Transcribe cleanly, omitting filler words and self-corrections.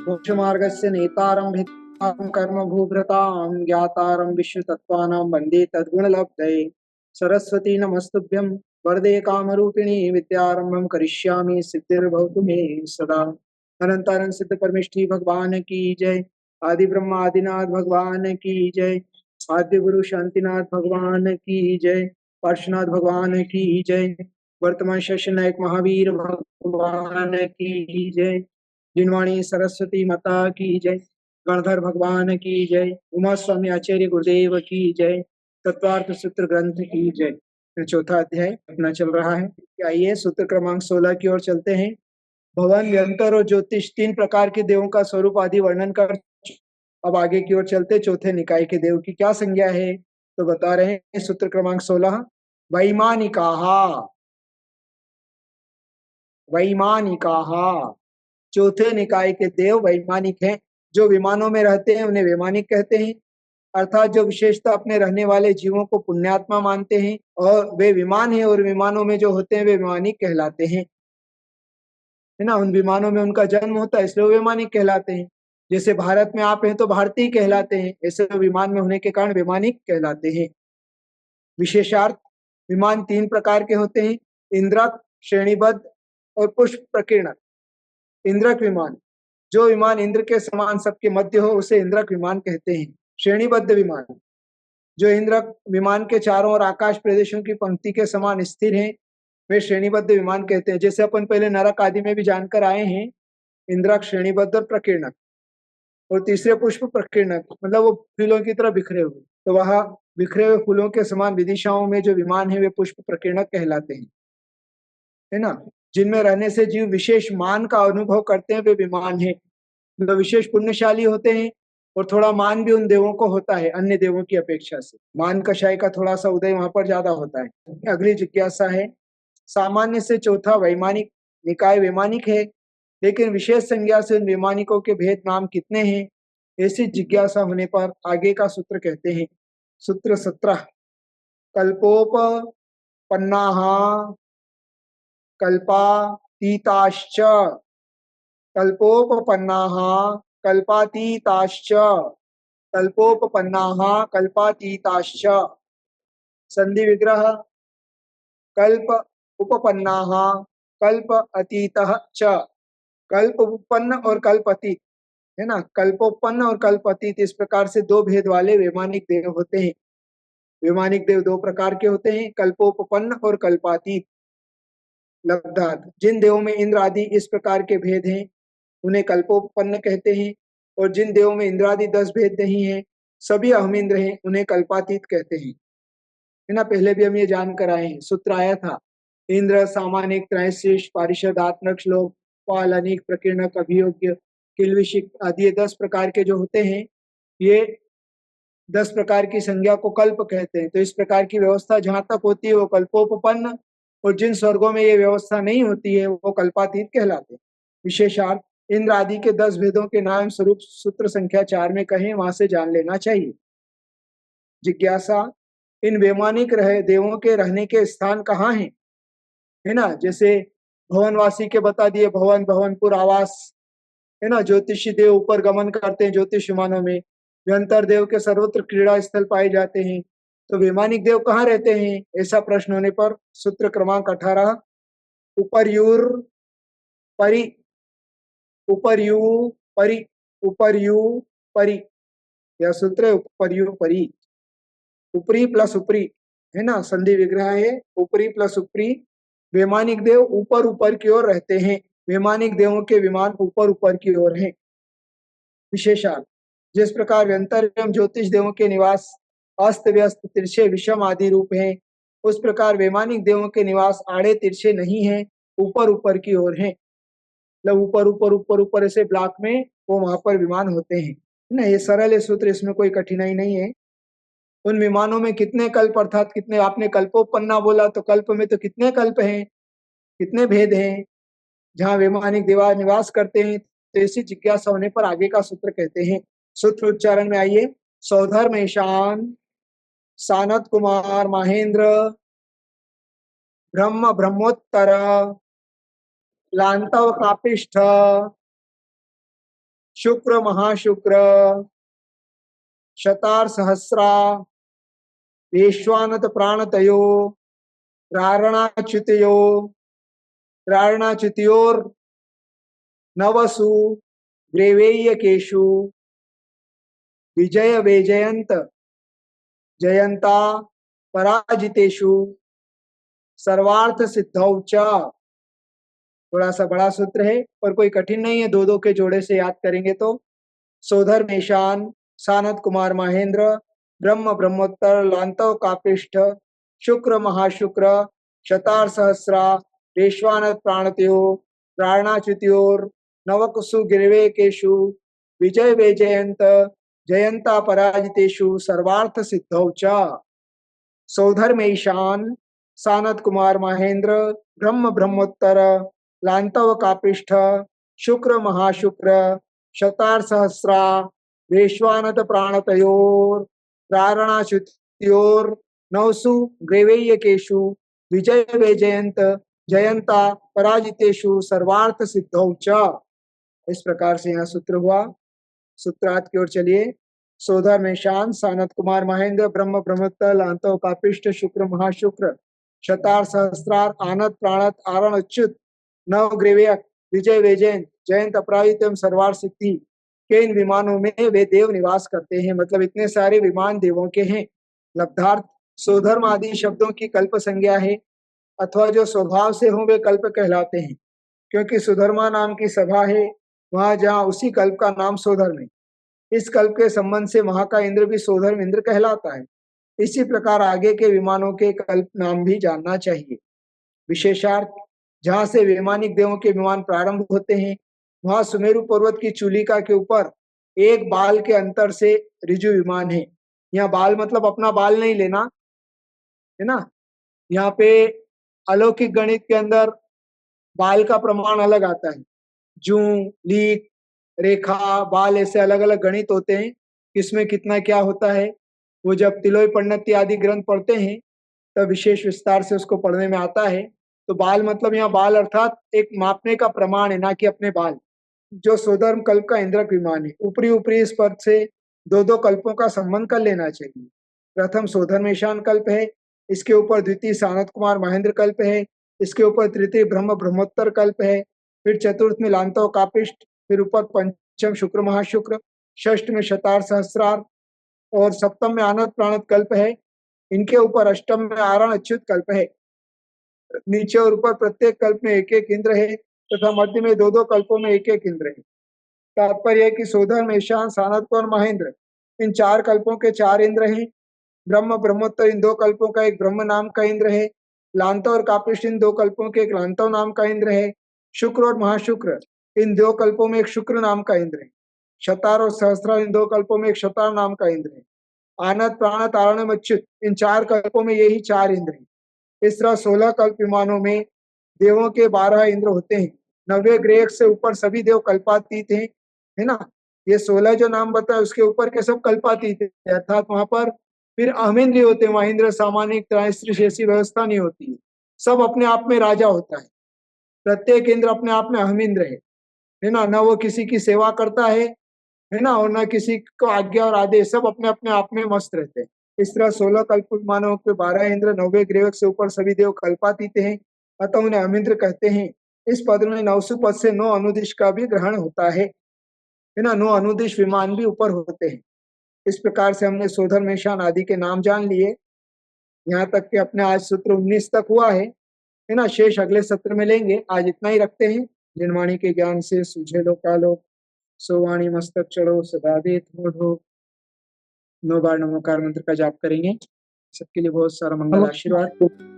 मोक्षमार्गस्य नेतारं भित्तारं कर्मभूभृतां ज्ञातारं विश्वतत्त्वानां वन्दे तद्गुणलब्धये। सरस्वती नमस्तुभ्यं वरदे कामरूपिणी विद्यारंभं करिष्यामि सिद्धिर्भवतु मे सदा। अनंतानंद सिद्ध परमेष्ठी भगवान की जय। आदि ब्रह्म आदिनाथ भगवान की जय। आद्य गुरु शांतिनाथ भगवान की जय। पार्श्वनाथ भगवान की जय। वर्तमान शश नायक महावीर भगवान की जय। जिनवाणी सरस्वती माता की जय। गणधर भगवान की जय। उमा स्वामी आचार्य गुरुदेव की जय। तत्वार्थ सूत्र ग्रंथ की जय। फिर चौथा अध्याय अपना चल रहा है। आइए सूत्र क्रमांक 16 की ओर चलते हैं। भवन व्यंतर और ज्योतिष तीन प्रकार के देवों का स्वरूप आदि वर्णन कर अब आगे की ओर चलते चौथे निकाय के देव की क्या संज्ञा है तो बता रहे हैं। सूत्र क्रमांक 16 वैमानिकाहा। वैमानिकाहा चौथे निकाय के देव वैमानिक हैं। जो विमानों में रहते हैं उन्हें वैमानिक कहते हैं, अर्थात जो विशेषता अपने रहने वाले जीवों को पुण्यात्मा मानते हैं और वे विमान हैं और विमानों में जो होते हैं वे वैमानिक कहलाते हैं, है ना। उन विमानों में उनका जन्म होता है इसलिए वो वैमानिक कहलाते हैं। जैसे भारत में आप हैं तो भारतीय कहलाते हैं, ऐसे विमान में होने के कारण वैमानिक कहलाते हैं। विशेषार्थ विमान तीन प्रकार के होते हैं, इंद्रक, श्रेणीबद्ध और पुष्प प्रकीर्णक। इंद्रक विमान, जो विमान इंद्र के समान सबके मध्य हो उसे इंद्रक विमान कहते हैं। श्रेणीबद्ध विमान, जो इंद्रक विमान के चारों ओर आकाश प्रदेशों की पंक्ति के समान स्थिर हैं वे श्रेणीबद्ध विमान कहते हैं। जैसे अपन पहले नरक आदि में भी जानकर आए हैं, इंद्रक, श्रेणीबद्ध और प्रकीर्णक। और तीसरे पुष्प प्रकीर्णक, मतलब वो फूलों की तरह बिखरे हुए, तो वह बिखरे हुए फूलों के समान विदिशाओं में जो विमान है वे पुष्प प्रकीर्णक कहलाते हैं, है ना। जिनमें रहने से जीव विशेष मान का अनुभव करते हैं वे विमान है, मतलब विशेष पुण्यशाली होते हैं और थोड़ा मान भी उन देवों को होता है अन्य देवों की अपेक्षा से। मान कषाय का थोड़ा सा उदय वहां पर ज्यादा होता है। अगली जिज्ञासा है, सामान्य से चौथा वैमानिक निकाय वैमानिक है, लेकिन विशेष संज्ञा से उन वैमानिकों के भेद नाम कितने हैं, ऐसी जिज्ञासा होने पर आगे का सूत्र कहते हैं। सूत्र 17 कल्पोपपन्नाः कल्पातीताश्च। कल्पोपपन्नाः कल्पातीताश्च। कल्पोपपन्नाः कल्पातीताश्च। संधि विग्रह कल्प उपपन्नाः कल्प अतीतः च। कल्प उपपन्न और कल्प अतीत, है ना। कल्पोपन्न और कल्प अतीत इस प्रकार से दो भेद वाले वैमानिक देव होते हैं। वैमानिक देव दो प्रकार के होते हैं, कल्पोपन्न और कल्पातीत। लब्धार्थ, जिन देवों में इंद्र आदि इस प्रकार के भेद हैं उन्हें कल्पोपन्न कहते हैं, और जिन देवों में इंद्रादि 10 भेद नहीं है, सभी अहम इंद्र हैं, उन्हें कल्पातीत कहते हैं, है ना। पहले भी हम ये जानकर आए हैं, सूत्र आया था इंद्र सामानिक त्रैश्रेष्ठ पारिषद आत्मक श्लोक पाल अनेक प्रकीर्णक अभियोग्य किलविशिक आदि ये 10 प्रकार के जो होते हैं, ये 10 प्रकार की संज्ञा को कल्प कहते हैं। तो इस प्रकार की व्यवस्था जहां तक होती है वो कल्पोपन्न, और जिन स्वर्गों में ये व्यवस्था नहीं होती है वो कल्पातीत कहलाते हैं। विशेषार्थ इंद्र आदि के 10 भेदों के नाम स्वरूप सूत्र संख्या 4 में कहें, वहां से जान लेना चाहिए। जिज्ञासा, इन वैमानिक रहे देवों के रहने के स्थान कहाँ हैं, है ना। जैसे भवनवासी के बता दिए, भवन, भवनपुर, आवास, है ना। ज्योतिषी देव ऊपर गमन करते हैं ज्योतिष विमानों में। व्यंतर देव के सर्वत्र क्रीड़ा स्थल पाए जाते हैं, तो वैमानिक देव कहाँ रहते हैं, ऐसा प्रश्न होने पर सूत्र क्रमांक 18 उपर्यूर परि उपर्यू परि उपर्यू परि, यह सूत्र है उपर्यू परि। ऊपरी प्लस ऊपरी, है ना, संधि विग्रह है ऊपरी प्लस ऊपरी। वैमानिक देव ऊपर ऊपर की ओर रहते हैं, वैमानिक देवों के विमान ऊपर ऊपर की ओर हैं। विशेषार्थ, जिस प्रकार व्यंतर एवं ज्योतिष देवों के निवास अस्त व्यस्त तिरछे विषम आदि रूप हैं, उस प्रकार वैमानिक देवों के निवास आड़े तिरछे नहीं हैं, ऊपर ऊपर की ओर हैं। मतलब ऊपर ऊपर ऊपर ऊपर ऐसे ब्लॉक में वो वहां पर विमान होते हैं, है ना। ये सरल है सूत्र, इसमें कोई कठिनाई नहीं है। उन विमानों में कितने कल्प, अर्थात कितने, आपने कल्पोपन्ना बोला तो कल्प में तो कितने कल्प हैं, कितने भेद हैं जहाँ वैमानिक देवा निवास करते हैं, तो ऐसी जिज्ञासा होने पर आगे का सूत्र कहते हैं। सूत्र उच्चारण में आइए। सौधर्म ईशान सानत कुमार महेंद्र ब्रह्म ब्रह्मोत्तर लांतव कापिष्ठ शुक्र महाशुक्र शतार सहस्रा विश्वानत प्राणतयो रारणाच्युतयो रारणाच्युतयोर नवसु ग्रेवेयकेषु विजय वेजयंत जयंता पराजितेषु सर्वार्थ सिद्धौ च। थोड़ा सा बड़ा सूत्र है पर कोई कठिन नहीं है, दो दो के जोड़े से याद करेंगे तो। सोधर्मेशान सानत कुमार महेंद्र ब्रह्म ब्रह्मोत्तर लांतव कापिष्ठ शुक्र महाशुक्र शतार सहस्रा रेश्वानत प्राणत्यो प्राणाच्युत्योर नवकुसु गिरिवेकेषु विजय वेजयंत जयंता पराजितेषु सर्वार्थ सिद्धौ च। सौधर्मेशान सानत कुमार महेंद्र ब्रह्म ब्रह्मोत्तर लांतव कापिष्ठ शुक्र महाशुक्र शतार सहस्रा वैश्वानत प्राणतयोर प्रारणाच्युत्योर नवसु ग्रेवेयकेषु विजय वैजयंत जयंता पराजितेषु सर्वार्थ सिद्धौ च। इस प्रकार से यहाँ सूत्र हुआ। सूत्रार्थ की ओर चलिए। सोधा में शान सानत कुमार महेंद्र ब्रह्म ब्रह्मोत्तर लांतव कापिष्ठ शुक्र महाशुक्र शतार सहस्रार आनत प्राणत आरण अच्युत नव ग्रेवयक विजय वैजयंत जयंत अपराजित एवं सर्वार सिद्धि के इन विमानों में वे देव निवास करते हैं। मतलब इतने सारे विमान देवों के हैं। लब्धार्थ सोधर्म आदि शब्दों की कल्प संज्ञा है, अथवा जो स्वभाव से हों वे कल्प कहलाते हैं, क्योंकि सुधर्मा नाम की सभा है वहां जहाँ उसी कल्प का नाम सोधर्म है। इस कल्प के संबंध से वहां का इंद्र भी सोधर्म इंद्र कहलाता है। इसी प्रकार आगे के विमानों के कल्प नाम भी जानना चाहिए। विशेषार्थ जहाँ से वैमानिक देवों के विमान प्रारंभ होते हैं वहां सुमेरु पर्वत की चूलिका के ऊपर एक बाल के अंतर से ऋजु विमान है। यहाँ बाल मतलब अपना बाल नहीं लेना है ना, यहाँ पे अलौकिक गणित के अंदर बाल का प्रमाण अलग आता है। जू लीक रेखा बाल ऐसे अलग अलग गणित होते हैं, किसमें कितना क्या होता है वो जब तिलोई पंडित आदि ग्रंथ पढ़ते हैं तब विशेष विस्तार से उसको पढ़ने में आता है। तो बाल मतलब यहाँ बाल अर्थात एक मापने का प्रमाण है, ना कि अपने बाल। जो सोधर्म कल्प का इंद्रक विमान है, ऊपरी ऊपरी इस पद से दो दो कल्पों का संबंध कर लेना चाहिए। प्रथम सोधर्मेशान कल्प है, इसके ऊपर द्वितीय सानत कुमार महेंद्र कल्प है, इसके ऊपर तृतीय ब्रह्म ब्रह्मोत्तर कल्प है, फिर चतुर्थ में लांतव कापिष्ट, फिर ऊपर पंचम शुक्र महाशुक्र, षष्ठ में शतार सहस्रार और सप्तम में आनत प्राणत कल्प है। इनके ऊपर अष्टम में आरण अच्युत कल्प है। नीचे और ऊपर प्रत्येक कल्प में एक एक इंद्र है तथा मध्य में दो दो कल्पों में एक एक इंद्र है। तात्पर्य है कि सोधर्म ईशान सानत और महेंद्र इन चार कल्पों के चार इंद्र हैं। ब्रह्म ब्रह्मोत्तर इन दो कल्पों का एक ब्रह्म नाम का इंद्र है। लांतव और कापिष्ट इन दो कल्पों के एक लांतव नाम का इंद्र है। शुक्र और महाशुक्र इन दो कल्पों में एक शुक्र नाम का इंद्र है। शतार और सहस्त्र इन दो कल्पों में एक शतार नाम का इंद्र है। आनत प्राणत आरण अच्युत इन चार कल्पों में यही चार इंद्र हैं। इस तरह 16 कल्प विमानों में देवों के 12 इंद्र होते हैं। 90 ग्रेक से ऊपर सभी देव कल्पातीत हैं, है ना। ये 16 जो नाम बताए उसके ऊपर के सब कल्पातीत है, अर्थात वहां पर फिर अहमिंद्री होते हैं। वहां इंद्र सामान्य त्रैस्त्री जैसी व्यवस्था नहीं होती है, सब अपने आप में राजा होता है। प्रत्येक इंद्र अपने आप में अहमिंद्र है ना। न वो किसी की सेवा करता है ना, और न किसी को आज्ञा और आदेश, सब अपने अपने आप में मस्त रहते हैं। इस तरह 16 कल्प मानव के 12 इंद्र 90 ग्रेवक से ऊपर सभी देव कल्पातीत हैं, अतः उन्हें अमिंद्र कहते हैं। इस पद में नवसु पद से 9 अनुदिश का भी ग्रहण होता है ना। 9 अनुदिश विमान भी ऊपर होते हैं। इस प्रकार से हमने सोधर मेशान आदि के नाम जान लिए। यहाँ तक कि अपने आज सूत्र 19 तक हुआ है ना। शेष अगले सत्र में लेंगे। आज इतना ही रखते हैं। जिनवाणी के ज्ञान से सूझे लो कालो, सोवाणी मस्तक चढ़ो सदा देत मोढ़ो। 9 बार नमोकार मंत्र का जाप करेंगे। सबके लिए बहुत सारा मंगल आशीर्वाद।